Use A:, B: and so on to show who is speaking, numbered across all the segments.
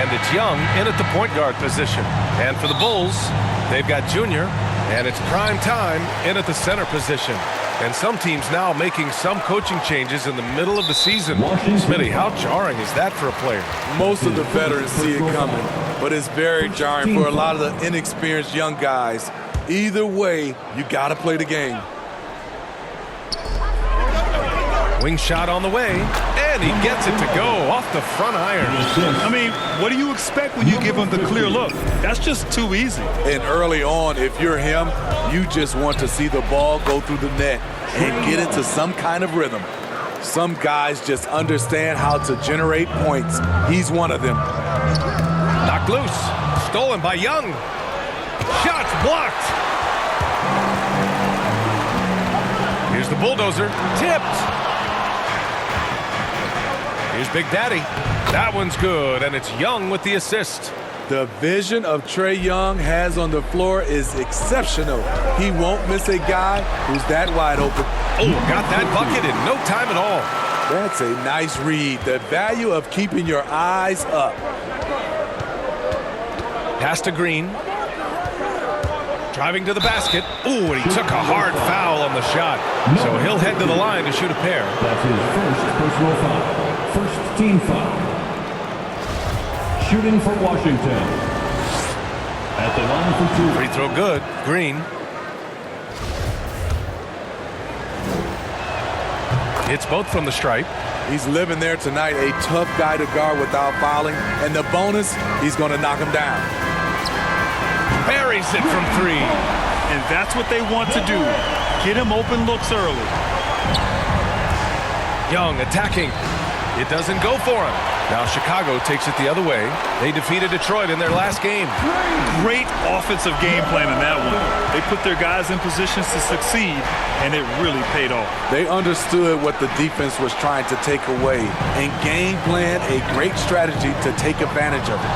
A: And it's Young in at the point guard position. And for the Bulls, they've got Junior, and it's prime time in at the center position. And some teams now making some coaching changes in the middle of the season. Smitty, how jarring is that for a player?
B: Most of the veterans see it coming, but it's very jarring for a lot of the inexperienced young guys. Either way, you got to play the game.
A: Wing shot on the way, and he gets it to go off the front iron.
C: I mean, what do you expect when you give him the clear look? That's just too easy.
B: And early on, if you're him, you just want to see the ball go through the net and get into some kind of rhythm. Some guys just understand how to generate points. He's one of them.
A: Knocked loose. Stolen by Young. Shots blocked. Here's the bulldozer. Tipped. Here's Big Daddy. That one's good, and it's Young with the assist.
B: The vision of Trae Young has on the floor is exceptional. He won't miss a guy who's that wide open.
A: Oh, got that bucket in no time at all.
B: That's a nice read. The value of keeping your eyes up.
A: Pass to Green. Driving to the basket. Ooh, and he took a hard foul on the shot. So he'll head to the line to shoot a pair.
D: That's his first personal foul. First team foul. Shooting for Washington. At the line for two.
A: Free throw good. Green. Hits both from the stripe.
B: He's living there tonight, a tough guy to guard without fouling. And the bonus, he's going to knock him down.
A: Buries it from three.
C: And that's what they want to do. Get him open looks early.
A: Young attacking. It doesn't go for him. Now Chicago takes it the other way. They defeated Detroit in their last game.
C: Great offensive game plan in that one. They put their guys in positions to succeed, and it really paid off.
B: They understood what the defense was trying to take away and game plan a great strategy to take advantage of it.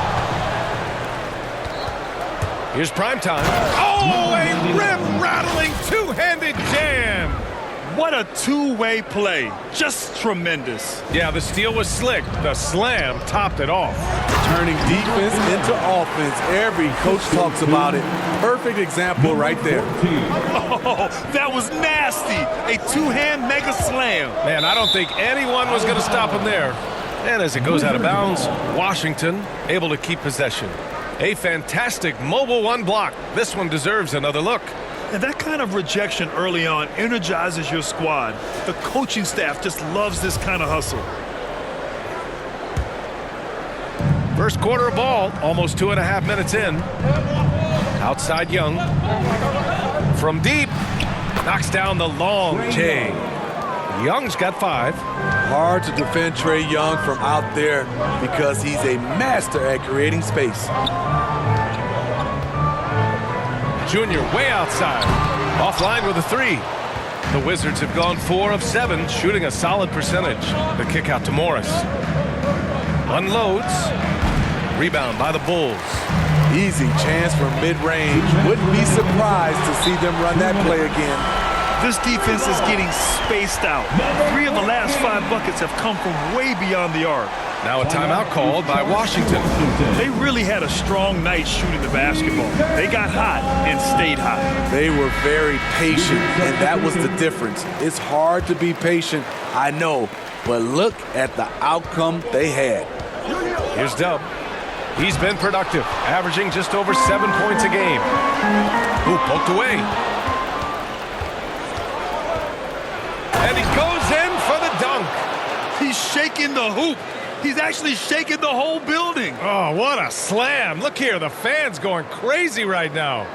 A: Here's primetime. Oh, a rim-rattling two-handed jam.
C: What a two-way play. Just tremendous.
A: Yeah, the steal was slick. The slam topped it off.
B: Turning defense into offense. Every coach talks about it. Perfect example right there.
C: Oh, that was nasty. A two-hand mega slam.
A: Man, I don't think anyone was going to stop him there. And as it goes out of bounds, Washington able to keep possession. A fantastic mobile one block. This one deserves another look.
C: And that kind of rejection early on energizes your squad. The coaching staff just loves this kind of hustle.
A: First quarter of ball, almost 2.5 minutes in. Outside Young. From deep, knocks down the long J. Young's got 5.
B: Hard to defend Trae Young from out there because he's a master at creating space.
A: Junior way outside. Offline with a 3. The Wizards have gone 4 of 7, shooting a solid percentage. The kick out to Morris. Unloads. Rebound by the Bulls.
B: Easy chance from mid-range. Wouldn't be surprised to see them run that play again.
C: This defense is getting spaced out. 3 of the last 5 buckets have come from way beyond the arc.
A: Now a timeout called by Washington.
C: They really had a strong night shooting the basketball. They got hot and stayed hot.
B: They were very patient, and that was the difference. It's hard to be patient, I know, but look at the outcome they had.
A: Here's Dub. He's been productive, averaging just over 7 points a game. Ooh, poked away. And he goes in for the dunk.
C: He's shaking the hoop. He's actually shaking the whole building.
A: Oh, what a slam. Look here, the fans going crazy right now.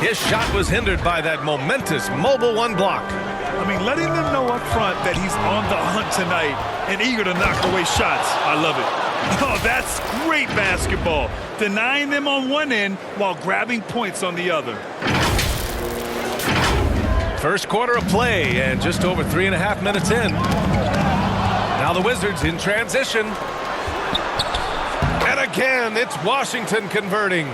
A: His shot was hindered by that momentous mobile one block.
C: I mean, letting them know up front that he's on the hunt tonight and eager to knock away shots. I love it. Oh, that's great basketball. Denying them on one end while grabbing points on the other.
A: First quarter of play and just over 3.5 minutes in. Now the Wizards in transition. And again, it's Washington converting.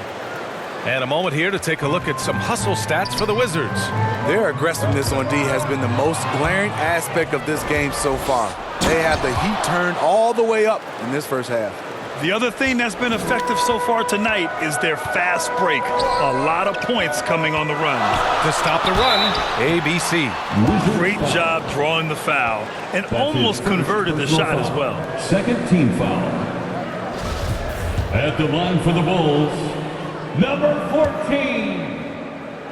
A: And a moment here to take a look at some hustle stats for the Wizards.
B: Their aggressiveness on D has been the most glaring aspect of this game so far. They have the heat turned all the way up in this first half.
C: The other thing that's been effective so far tonight is their fast break. A lot of points coming on the run.
A: To stop the run, ABC.
C: Great job drawing the foul and almost converted the shot as well.
D: Second team foul. At the line for the Bulls, number 14.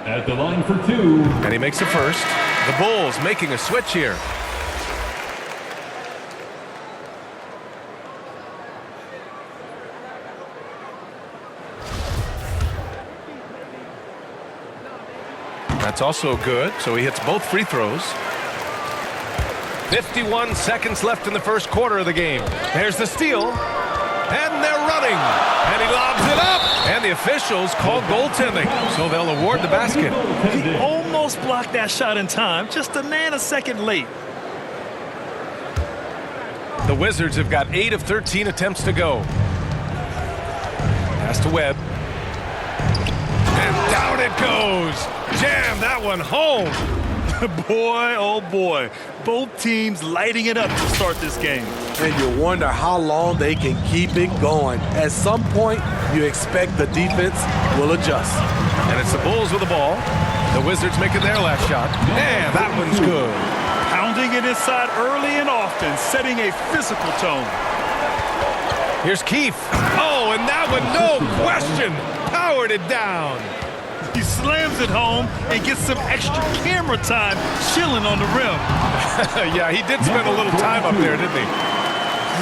D: At the line for 2.
A: And he makes the first. The Bulls making a switch here. That's also good, so he hits both free throws. 51 seconds left in the first quarter of the game. There's the steal, and they're running, and he lobs it up, and the officials call goaltending, so they'll award the basket.
C: He almost blocked that shot in time, just a nanosecond late.
A: The Wizards have got 8 of 13 attempts to go. Pass to Webb. And down it goes. Jam that one home.
C: Boy, oh boy. Both teams lighting it up to start this game.
B: And you wonder how long they can keep it going. At some point, you expect the defense will adjust.
A: And it's the Bulls with the ball. The Wizards making their last shot. And that one's good.
C: Pounding it inside early and often, setting a physical tone.
A: Here's Keefe. Oh, and that one, no question, powered it down.
C: He slams it home and gets some extra camera time chilling on the rim.
A: Yeah, he did spend a little time up there, didn't he?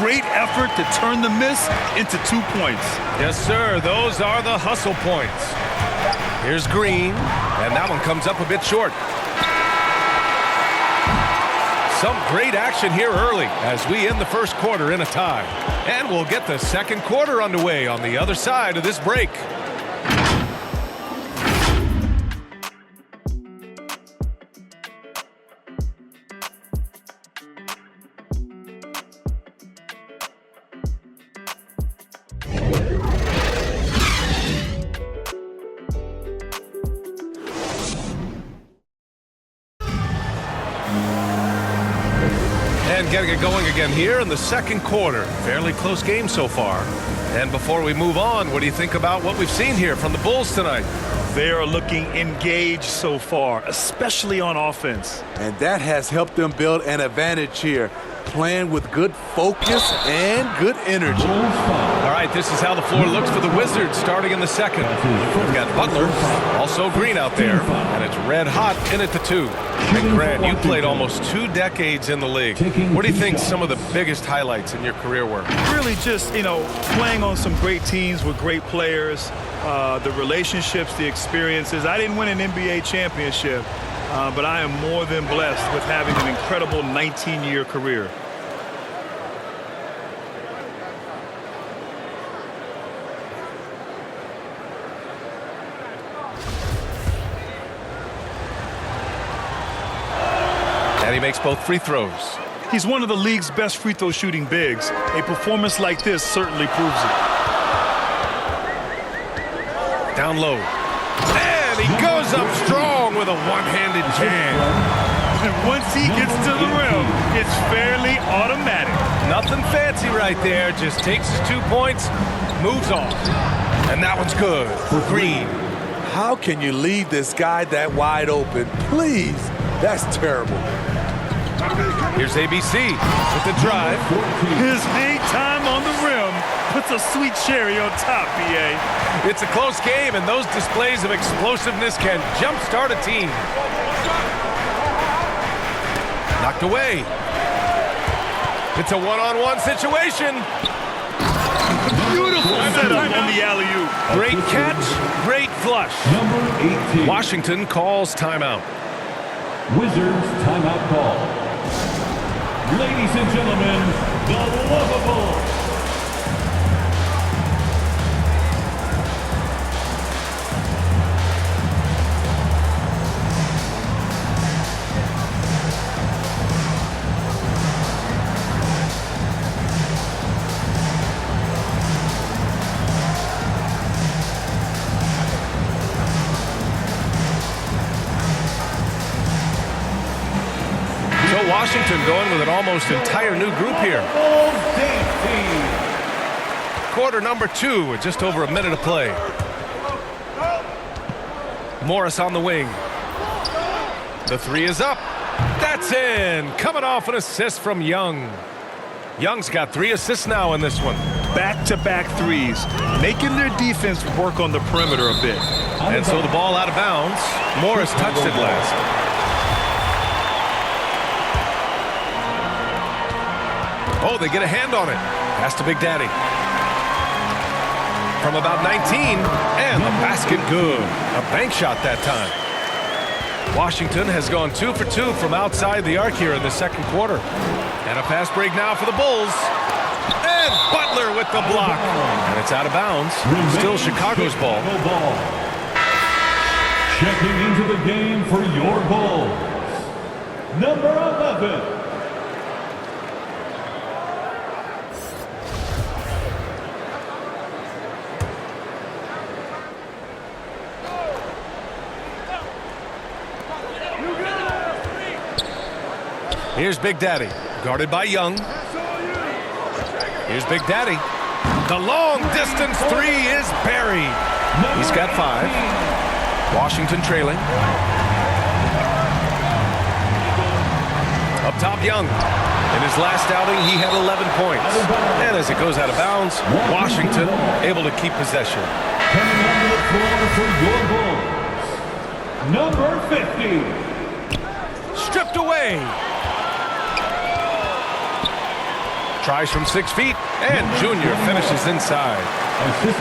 C: Great effort to turn the miss into 2 points.
A: Yes, sir. Those are the hustle points. Here's Green, and that one comes up a bit short. Some great action here early as we end the first quarter in a tie. And we'll get the second quarter underway on the other side of this break. And getting it going again here in the second quarter. Fairly close game so far. And before we move on, what do you think about what we've seen here from the Bulls tonight?
C: They are looking engaged so far, especially on offense.
B: And that has helped them build an advantage here, playing with good focus and good energy.
A: All right, this is how the floor looks for the Wizards starting in the second. We've got Butler, also Green out there, and it's red hot in at the 2. And Grant, you played almost 2 decades in the league. What do you think some of the biggest highlights in your career were?
C: Really just, playing on some great teams with great players, the relationships, the experiences. I didn't win an NBA championship, but I am more than blessed with having an incredible 19-year career.
A: And he makes both free throws.
C: He's one of the league's best free throw shooting bigs. A performance like this certainly proves it.
A: Down low. And he goes up strong with a one-handed jam.
C: And once he gets to the rim, it's fairly automatic.
A: Nothing fancy right there. Just takes his 2 points, moves on. And that one's good for Green.
B: How can you leave this guy that wide open? Please. That's terrible.
A: Here's ABC with the drive.
C: His hang time on the rim puts a sweet cherry on top, BA.
A: It's a close game, and those displays of explosiveness can jumpstart a team. Knocked away. It's a one-on-one situation.
C: Beautiful setup on the alley-oop.
A: Great catch, great flush.
D: Number 18.
A: Washington calls timeout.
D: Wizards timeout call. Ladies and gentlemen, the Lovables.
A: Washington going with an almost entire new group here. Quarter number 2 with just over a minute of play. Morris on the wing. The 3 is up. That's in. Coming off an assist from Young. Young's got 3 assists now in this one.
C: Back-to-back threes, making their defense work on the perimeter a bit.
A: And so the ball out of bounds. Morris touched it last. Oh, they get a hand on it. Pass to Big Daddy. From about 19, and the basket good. A bank shot that time. Washington has gone 2 for 2 from outside the arc here in the second quarter. And a fast break now for the Bulls. And Butler with the block. And it's out of bounds. Still Chicago's ball.
D: Checking into the game for your Bulls, number 11.
A: Here's Big Daddy, guarded by Young. Here's Big Daddy. The long-distance 3 is buried. He's got 5. Washington trailing. Up top, Young. In his last outing, he had 11 points. And as it goes out of bounds, Washington able to keep possession.
D: Coming onto the floor for your Bulls, number 50.
A: Stripped away. Tries from 6 feet, and Junior finishes inside.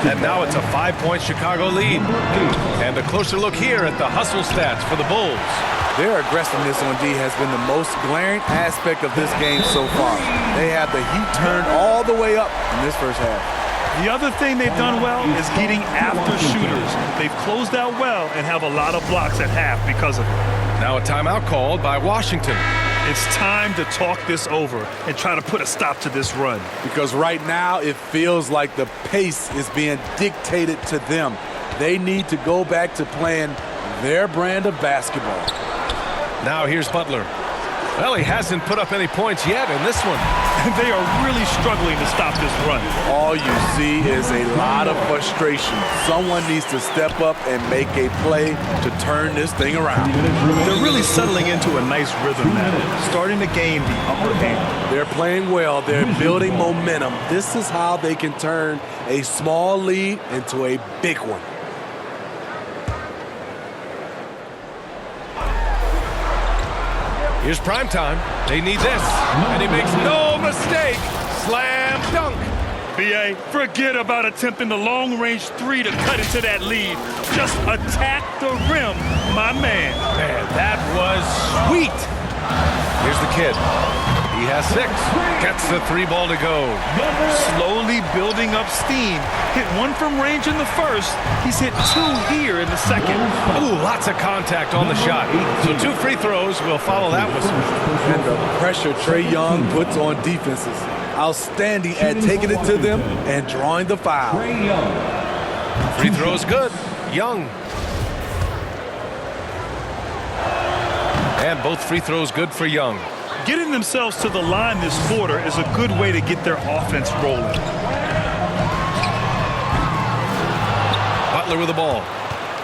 A: And now it's a 5-point Chicago lead. And a closer look here at the hustle stats for the Bulls.
B: Their aggressiveness on D has been the most glaring aspect of this game so far. They have the heat turned all the way up in this first half.
C: The other thing they've done well is getting after shooters. They've closed out well and have a lot of blocks at half because of it.
A: Now a timeout called by Washington.
C: It's time to talk this over and try to put a stop to this run.
B: Because right now it feels like the pace is being dictated to them. They need to go back to playing their brand of basketball.
A: Now here's Butler. Well, he hasn't put up any points yet in this one.
C: They are really struggling to stop this run.
B: All you see is a lot of frustration. Someone needs to step up and make a play to turn this thing around.
C: They're really settling into a nice rhythm now, starting to gain the upper hand.
B: They're playing well. They're building momentum. This is how they can turn a small lead into a big one.
A: Here's prime time. They need this. And he makes no mistake. Slam dunk.
C: B.A., forget about attempting the long-range 3 to cut into that lead. Just attack the rim, my man.
A: Man, that was sweet. Here's the kid. He has 6. Gets the 3 ball to go.
C: Slowly building up steam. Hit 1 from range in the first. He's hit 2 here in the second.
A: Ooh, lots of contact on the shot. So 2 free throws will follow that whistle.
B: And the pressure Trae Young puts on defenses. Outstanding at taking it to them and drawing the foul.
A: Free throws good. Young. And both free throws good for Young.
C: Getting themselves to the line this quarter is a good way to get their offense rolling.
A: Butler with the ball.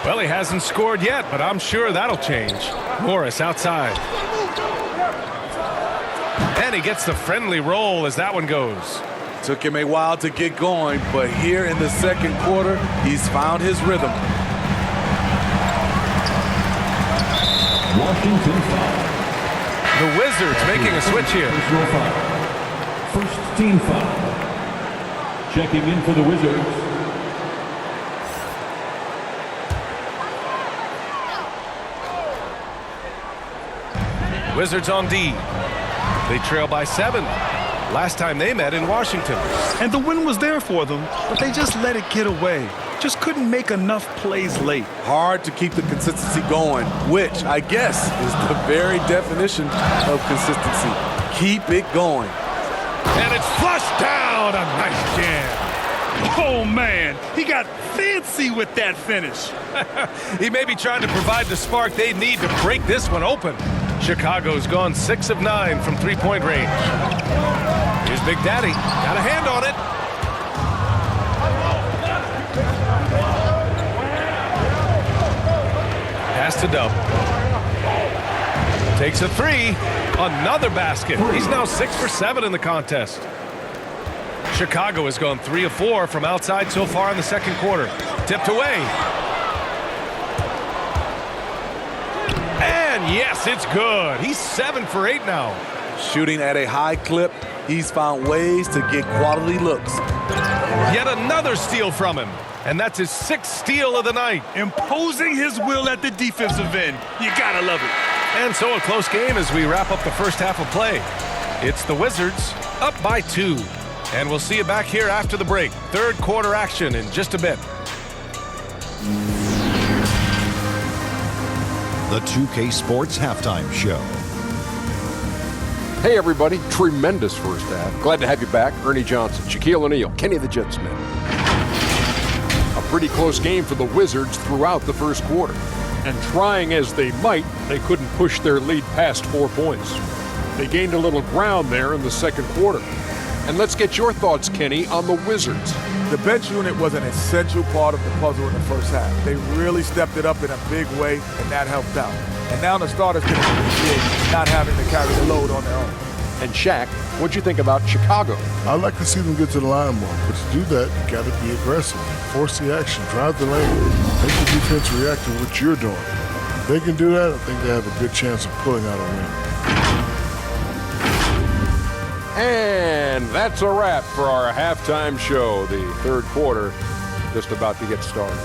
A: Well, he hasn't scored yet, but I'm sure that'll change. Morris outside. And he gets the friendly roll as that one goes.
B: Took him a while to get going, but here in the second quarter, he's found his rhythm.
D: Washington foul.
A: The Wizards making a switch here.
D: First team foul. Checking in for the Wizards,
A: Wizards on D. They trail by 7. Last time they met in Washington.
C: And the win was there for them, but they just let it get away. Just couldn't make enough plays late.
B: Hard to keep the consistency going, which I guess is the very definition of consistency. Keep it going.
A: And it's flushed down. A nice jam.
C: Oh, man, he got fancy with that finish.
A: He may be trying to provide the spark they need to break this one open. Chicago's gone 6 of 9 from three-point range. Here's Big Daddy. Got a hand on it. to Dub. Takes a three. Another basket. He's now 6 for 7 in the contest. Chicago has gone 3 of 4 from outside so far in the second quarter. Tipped away. And yes, it's good. He's 7 for 8 now.
B: Shooting at a high clip, he's found ways to get quality looks.
A: Yet another steal from him. And that's his 6th steal of the night.
C: Imposing his will at the defensive end. You gotta love it.
A: And so a close game as we wrap up the first half of play. It's the Wizards up by 2. And we'll see you back here after the break. Third quarter action in just a bit.
E: The 2K Sports Halftime Show.
F: Hey everybody, tremendous first half. Glad to have you back. Ernie Johnson, Shaquille O'Neal, Kenny the Jet Smith. A pretty close game for the Wizards throughout the first quarter.
G: And trying as they might, they couldn't push their lead past 4 points. They gained a little ground there in the second quarter.
F: And let's get your thoughts, Kenny, on the Wizards.
B: The bench unit was an essential part of the puzzle in the first half. They really stepped it up in a big way, and that helped out. And now the starters can appreciate not having to carry the load on their own.
F: And Shaq, what'd you think about Chicago?
H: I'd like to see them get to the line more, but to do that, you got to be aggressive, force the action, drive the lane, make the defense react to what you're doing. If they can do that, I think they have a good chance of pulling out a win.
F: And that's a wrap for our halftime show. The third quarter just about to get started.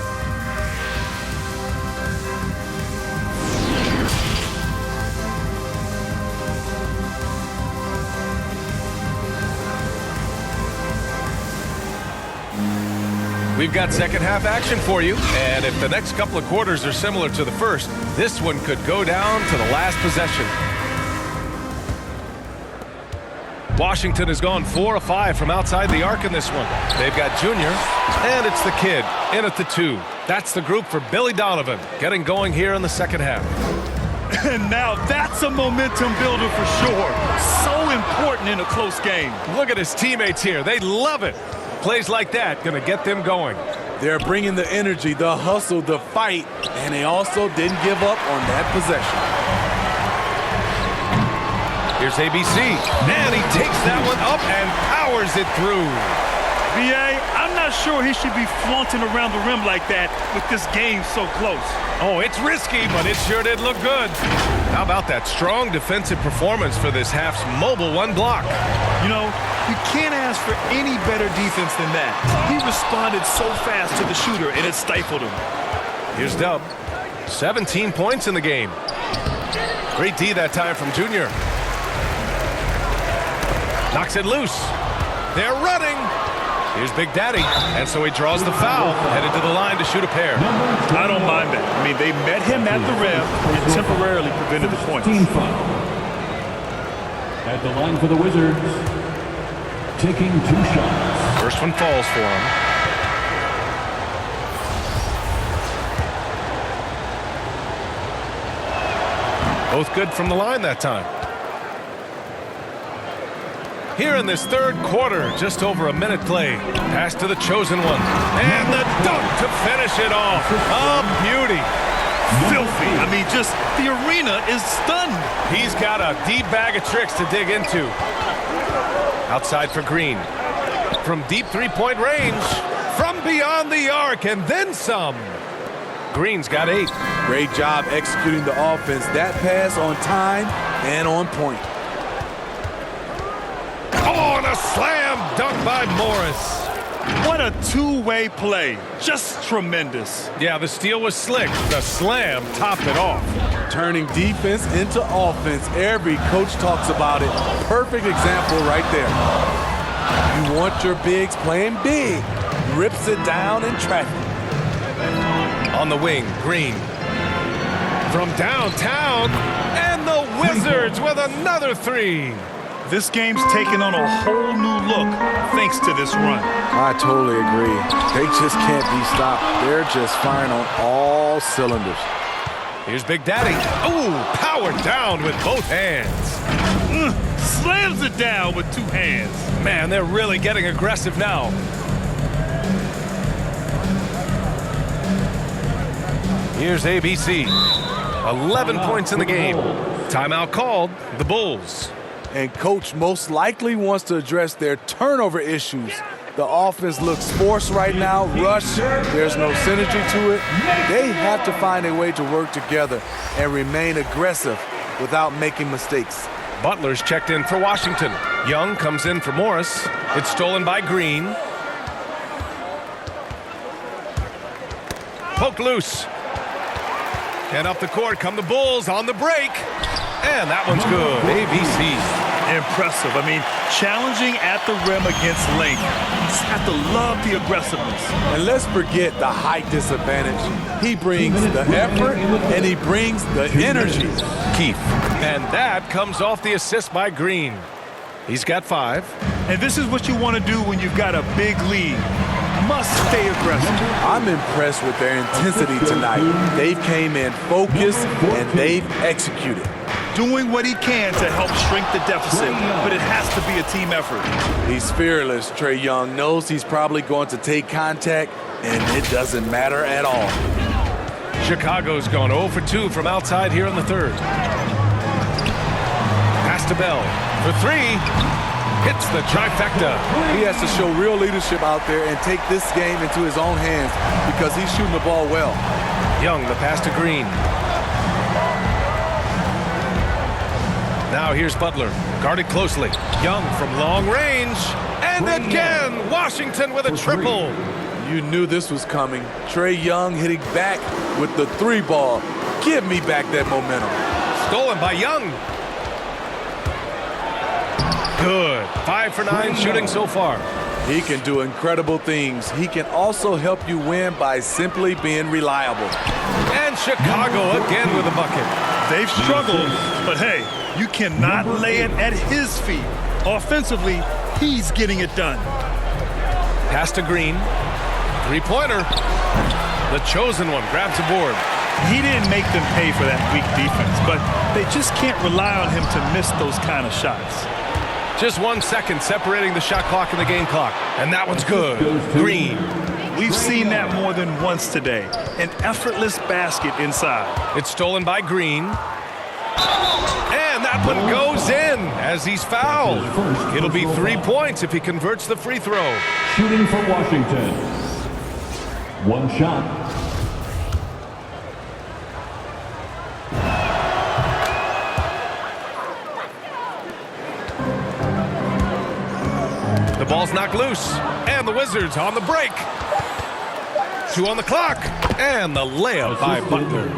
A: We've got second half action for you. And if the next couple of quarters are similar to the first, this one could go down to the last possession. Washington has gone 4 of 5 from outside the arc in this one. They've got Junior, and it's the kid in at the 2. That's the group for Billy Donovan, getting going here in the second half.
C: And now that's a momentum builder for sure. So important in a close game.
A: Look at his teammates here. They love it. Plays like that going to get them going.
B: They're bringing the energy, the hustle, the fight, and they also didn't give up on that possession.
A: Here's ABC, and he takes that one up and powers it through.
C: B.A., I'm not sure he should be flaunting around the rim like that with this game so close.
A: Oh, it's risky, but it sure did look good. How about that strong defensive performance for this half's mobile one block?
C: You know, you can't ask for any better defense than that. He responded so fast to the shooter, and it stifled him.
A: Here's Dub. 17 points in the game. Great D that time from Junior. Knocks it loose. They're running. Here's Big Daddy. And so he draws the foul, headed to the line to shoot a pair.
C: I don't mind that. I mean, they met him at the rim and temporarily prevented the points.
D: Team foul. At the line for the Wizards, taking 2 shots.
A: First one falls for him. Both good from the line that time. Here in this third quarter, just over a minute play. Pass to the chosen one. And the dunk to finish it off. A beauty.
C: Filthy. I mean, just the arena is stunned.
A: He's got a deep bag of tricks to dig into. Outside for Green. From deep three-point range. From beyond the arc and then some. Green's got 8.
B: Great job executing the offense. That pass on time and on point.
A: Oh, and a slam dunk by Morris.
C: What a two-way play. Just tremendous.
A: Yeah, the steal was slick. The slam topped it off.
B: Turning defense into offense. Every coach talks about it. Perfect example right there. You want your bigs playing big. Rips it down in traffic.
A: On the wing, Green. From downtown, and the Wizards with another 3.
C: This game's taken on a whole new look thanks to this run.
B: I totally agree. They just can't be stopped. They're just firing on all cylinders.
A: Here's Big Daddy. Ooh, powered down with both hands.
C: Slams it down with 2 hands.
A: Man, they're really getting aggressive now. Here's ABC. 11 points in the game. Timeout called, the Bulls.
B: And coach most likely wants to address their turnover issues. The offense looks forced right now, rushed. There's no synergy to it. They have to find a way to work together and remain aggressive without making mistakes.
A: Butler's checked in for Washington. Young comes in for Morris. It's stolen by Green. Poke loose. And up the court come the Bulls on the break. And that one's good. ABC.
C: Impressive. I mean, challenging at the rim against length. You just have to love the aggressiveness.
B: And let's forget the height disadvantage. He brings the effort and he brings the energy.
A: Keith. And that comes off the assist by Green. He's got 5.
C: And this is what you want to do when you've got a big lead. Must stay aggressive.
B: I'm impressed with their intensity tonight. They've came in focused and they've executed.
C: Doing what he can to help shrink the deficit, but it has to be a team effort.
B: He's fearless. Trae Young knows he's probably going to take contact, and it doesn't matter at all.
A: Chicago's gone 0 for 2 from outside here in the third. Pass to Bell for 3. Hits the trifecta.
B: He has to show real leadership out there and take this game into his own hands because he's shooting the ball well.
A: Young, the pass to Green. Now here's Butler, guarded closely. Young from long range. And again, Washington with a triple.
B: You knew this was coming. Trae Young hitting back with the 3 ball. Give me back that momentum.
A: Stolen by Young. Good. 5 for 9 shooting so far.
B: He can do incredible things. He can also help you win by simply being reliable.
A: And Chicago again with a bucket.
C: They've struggled, but hey, you cannot lay it at his feet. Offensively, he's getting it done.
A: Pass to Green. 3-pointer. The chosen one grabs the board.
C: He didn't make them pay for that weak defense, but they just can't rely on him to miss those kind of shots.
A: Just 1 second separating the shot clock and the game clock. And that one's good. Green.
C: We've seen that more than once today. An effortless basket inside.
A: It's stolen by Green. And that one goes in as he's fouled. It'll be 3 points if he converts the free throw.
D: Shooting for Washington. 1 shot.
A: The ball's knocked loose. And the Wizards on the break. 2 on the clock. And the layup by Butler.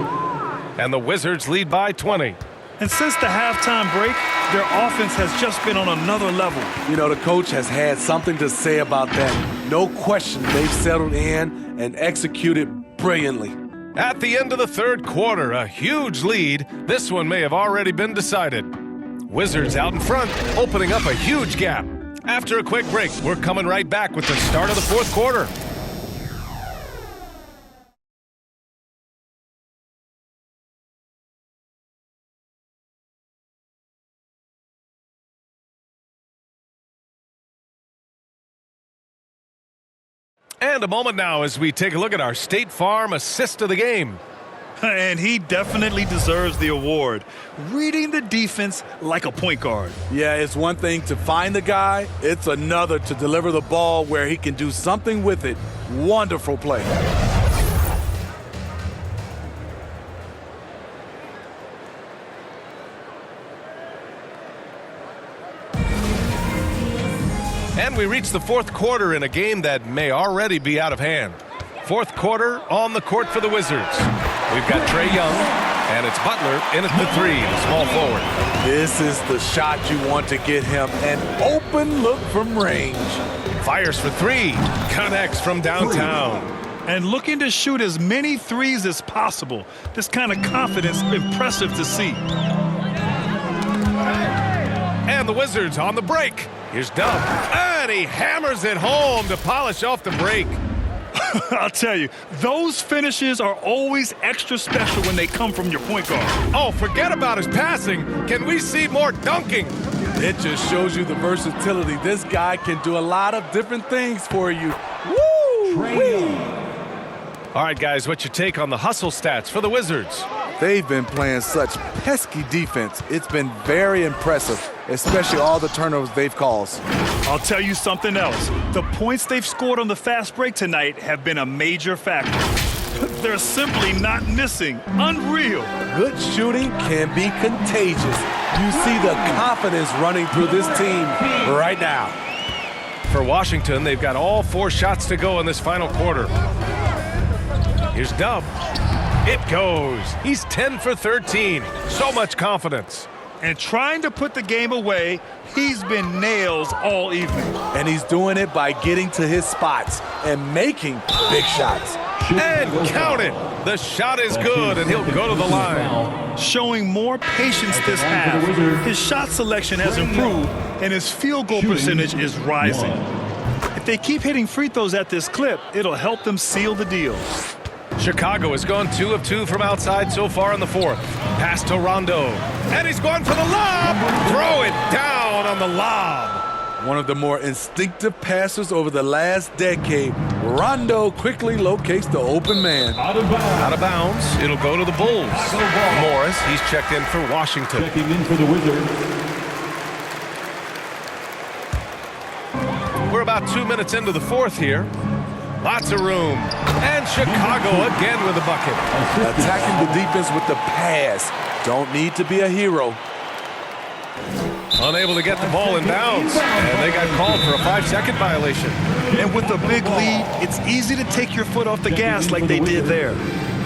A: And the Wizards lead by 20.
C: And since the halftime break, their offense has just been on another level.
B: You know, the coach has had something to say about that. No question, they've settled in and executed brilliantly.
A: At the end of the third quarter, a huge lead. This one may have already been decided. Wizards out in front, opening up a huge gap. After a quick break, we're coming right back with the start of the fourth quarter. And a moment now as we take a look at our State Farm assist of the game.
C: And he definitely deserves the award. Reading the defense like a point guard.
B: Yeah, it's one thing to find the guy. It's another to deliver the ball where he can do something with it. Wonderful play.
A: And we reach the fourth quarter in a game that may already be out of hand. Fourth quarter on the court for the Wizards. We've got Trae Young, and it's Butler in at the 3, the small forward.
B: This is the shot you want to get him. An open look from range.
A: Fires for 3, connects from downtown.
C: And looking to shoot as many threes as possible. This kind of confidence, impressive to see.
A: And the Wizards on the break. Here's Dub, and he hammers it home to polish off the break.
C: I'll tell you, those finishes are always extra special when they come from your point guard.
A: Oh, forget about his passing. Can we see more dunking?
B: It just shows you the versatility. This guy can do a lot of different things for you. Woo!
A: All right, guys, what's your take on the hustle stats for the Wizards?
B: They've been playing such pesky defense. It's been very impressive, especially all the turnovers they've caused.
C: I'll tell you something else. The points they've scored on the fast break tonight have been a major factor. They're simply not missing. Unreal.
B: Good shooting can be contagious. You see the confidence running through this team right now.
A: For Washington, they've got all 4 shots to go in this final quarter. Here's Dub. It goes. He's 10 for 13. So much confidence.
C: And trying to put the game away, he's been nails all evening.
B: And he's doing it by getting to his spots and making big shots.
A: And count it. The shot is good, and he'll go to the line.
C: Showing more patience this half. His shot selection has improved, and his field goal percentage is rising. If they keep hitting free throws at this clip, it'll help them seal the deal.
A: Chicago has gone 2 of 2 from outside so far in the 4th. Pass to Rondo. And he's going for the lob. Throw it down on the lob.
B: One of the more instinctive passers over the last decade. Rondo quickly locates the open man.
D: Out of bounds.
A: It'll go to the Bulls. Morris, he's checked in for Washington.
D: Checking in for the Wizards.
A: We're about 2 minutes into the 4th here. Lots of room. And Chicago again with a bucket.
B: Attacking the defense with the pass. Don't need to be a hero.
A: Unable to get the ball in bounds. And they got called for a 5-second violation.
C: And with a big lead, it's easy to take your foot off the gas like they did there.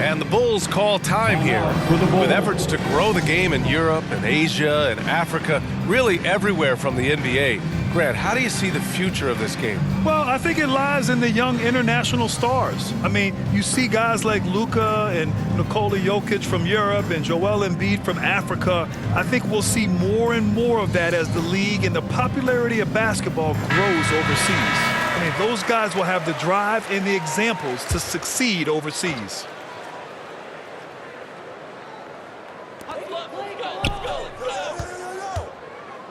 A: And the Bulls call time here. With efforts to grow the game in Europe and Asia and Africa, really everywhere from the NBA. Grant, how do you see the future of this game?
C: Well, I think it lies in the young international stars. I mean, you see guys like Luka and Nikola Jokic from Europe and Joel Embiid from Africa. I think we'll see more and more of that as the league and the popularity of basketball grows overseas. I mean, those guys will have the drive and the examples to succeed overseas.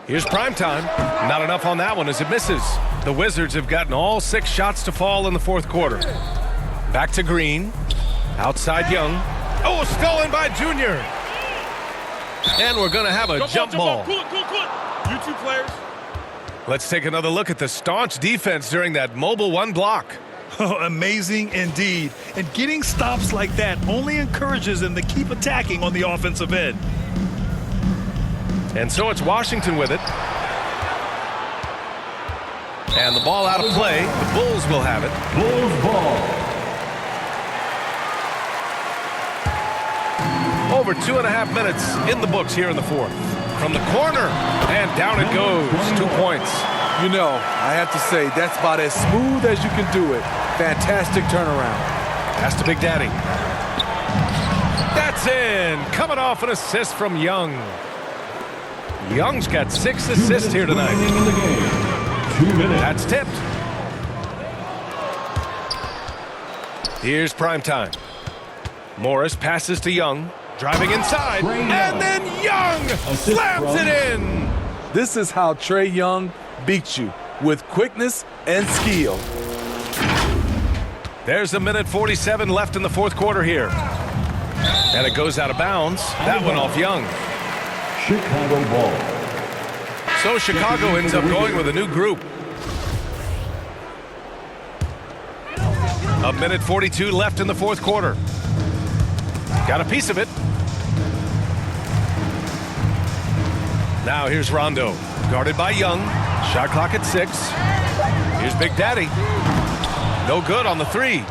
A: Here's primetime. Not enough on that one as it misses. The Wizards have gotten all 6 shots to fall in the 4th quarter. Back to Green. Outside Young. Oh, stolen by Junior. And we're going to have a jump ball.
I: Cool. You 2 players.
A: Let's take another look at the staunch defense during that mobile 1 block.
C: Oh, amazing indeed. And getting stops like that only encourages them to keep attacking on the offensive end.
A: And so it's Washington with it. And the ball out of play. The Bulls will have it.
D: Bulls ball.
A: Over 2.5 minutes in the books here in the 4th. From the corner, and down it goes. 2 points.
B: You know, I have to say, that's about as smooth as you can do it. Fantastic turnaround.
A: Pass to Big Daddy. That's in. Coming off an assist from Young. Young's got 6 assists here tonight.
D: In the game. 2 minutes.
A: That's tipped. Here's primetime. Morris passes to Young. Driving inside. And then Young slams it in.
B: This is how Trae Young beats you, with quickness and skill.
A: There's 1:47 left in the 4th quarter here. And it goes out of bounds. That one off Young.
D: Chicago ball.
A: So Chicago ends up going with a new group. 1:42 left in the 4th quarter. Got a piece of it. Now here's Rondo, guarded by Young. Shot clock at 6. Here's Big Daddy. No good on the 3.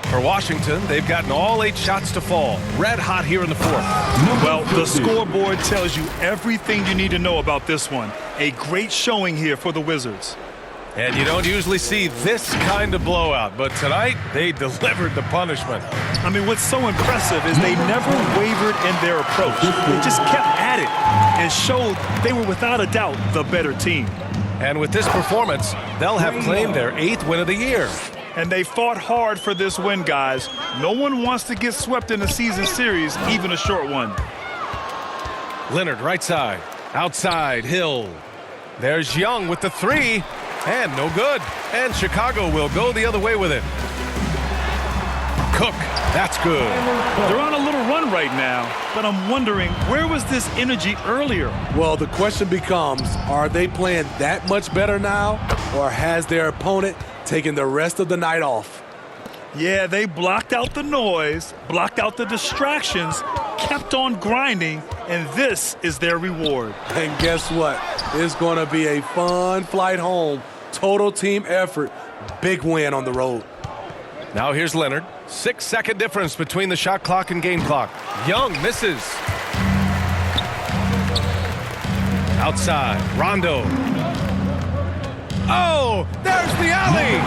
A: For Washington, they've gotten all 8 shots to fall. Red hot here in the 4th.
C: Well, the scoreboard tells you everything you need to know about this one. A great showing here for the Wizards.
A: And you don't usually see this kind of blowout, but tonight they delivered the punishment.
C: I mean, what's so impressive is they never wavered in their approach. They just kept at it and showed they were without a doubt the better team.
A: And with this performance, they'll have claimed their 8th win of the year.
C: And they fought hard for this win, guys. No one wants to get swept in a season series, even a short one.
A: Leonard right side, outside Hill. There's Young with the 3, and no good. And Chicago will go the other way with it. Cook. That's good.
C: They're on a little run right now, but I'm wondering, where was this energy earlier?
B: Well, the question becomes, are they playing that much better now, or has their opponent taken the rest of the night off?
C: Yeah, they blocked out the noise, blocked out the distractions, kept on grinding, and this is their reward.
B: And guess what? It's going to be a fun flight home. Total team effort. Big win on the road.
A: Now here's Leonard. 6-second difference between the shot clock and game clock. Young misses. Outside, Rondo. Oh, there's the alley.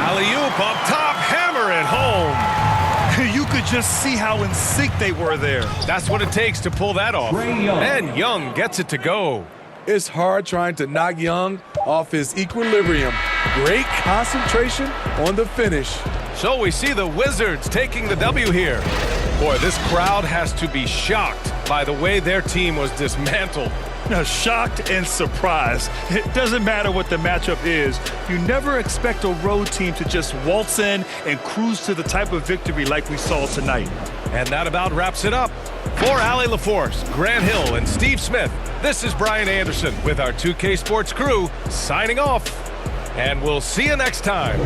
A: Alley-oop up top, hammer it home.
C: You could just see how in sync they were there.
A: That's what it takes to pull that off. And Young gets it to go.
B: It's hard trying to knock Young off his equilibrium. Great concentration on the finish.
A: So we see the Wizards taking the W here. Boy, this crowd has to be shocked by the way their team was dismantled.
C: Now, shocked and surprised. It doesn't matter what the matchup is. You never expect a road team to just waltz in and cruise to the type of victory like we saw tonight.
A: And that about wraps it up. For Allie LaForce, Grant Hill, and Steve Smith, this is Brian Anderson with our 2K Sports crew signing off. And we'll see you next time.